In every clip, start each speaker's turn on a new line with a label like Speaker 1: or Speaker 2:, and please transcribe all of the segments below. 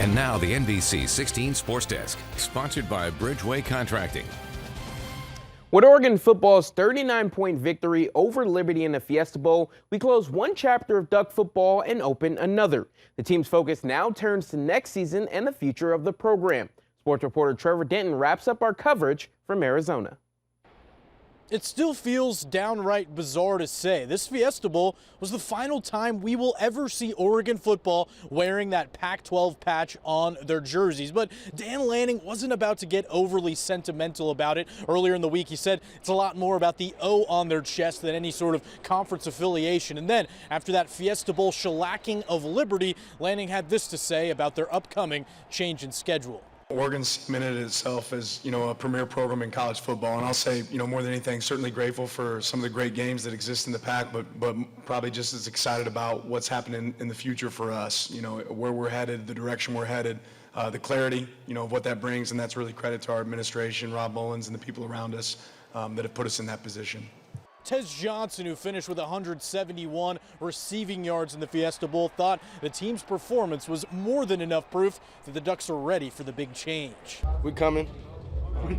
Speaker 1: And now the NBC 16 Sports Desk, sponsored by Bridgeway Contracting.
Speaker 2: With Oregon football's 39-point victory over Liberty in the Fiesta Bowl, we close one chapter of Duck football and open another. The team's focus now turns to next season and the future of the program. Sports reporter Trevor Denton wraps up our coverage from Arizona.
Speaker 3: It still feels downright bizarre to say. This Fiesta Bowl was the final time we will ever see Oregon football wearing that Pac-12 patch on their jerseys. But Dan Lanning wasn't about to get overly sentimental about it. Earlier in the week, he said it's a lot more about the O on their chest than any sort of conference affiliation. And then, after that Fiesta Bowl shellacking of Liberty, Lanning had this to say about their upcoming change in schedule.
Speaker 4: Oregon's cemented itself as, a premier program in college football, and I'll say, more than anything, certainly grateful for some of the great games that exist in the Pac, but probably just as excited about what's happening in the future for us, where we're headed, the direction we're headed, the clarity, of what that brings, and that's really credit to our administration, Rob Mullins, and the people around us that have put us in that position.
Speaker 3: Tez Johnson, who finished with 171 receiving yards in the Fiesta Bowl, thought the team's performance was more than enough proof that the Ducks are ready for the big change.
Speaker 5: We coming.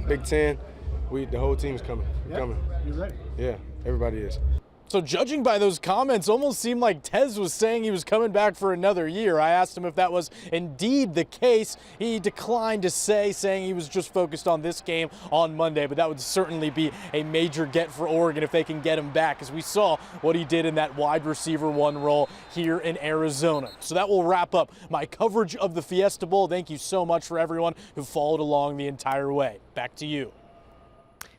Speaker 5: Big Ten. The whole team's coming. We're coming.
Speaker 6: You ready?
Speaker 5: Yeah, everybody is.
Speaker 3: So judging by those comments, almost seemed like Tez was saying he was coming back for another year. I asked him if that was indeed the case. He declined to say, saying he was just focused on this game on Monday, but that would certainly be a major get for Oregon if they can get him back, as we saw what he did in that wide receiver one role here in Arizona. So that will wrap up my coverage of the Fiesta Bowl. Thank you so much for everyone who followed along the entire way. Back to you.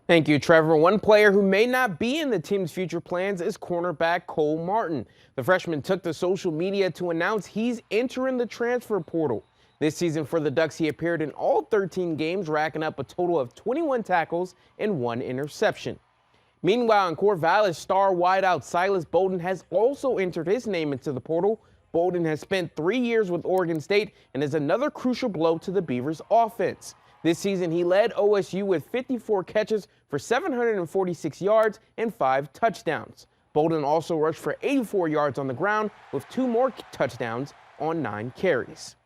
Speaker 2: Thank you, Trevor. One player who may not be in the team's future plans is cornerback Cole Martin. The freshman took to social media to announce he's entering the transfer portal. This season for the Ducks, he appeared in all 13 games, racking up a total of 21 tackles and 1 interception. Meanwhile, in Corvallis, star wideout Silas Bowden has also entered his name into the portal. Bowden has spent 3 years with Oregon State and is another crucial blow to the Beavers' offense. This season, he led OSU with 54 catches for 746 yards and 5 touchdowns. Bowden also rushed for 84 yards on the ground with 2 more touchdowns on 9 carries.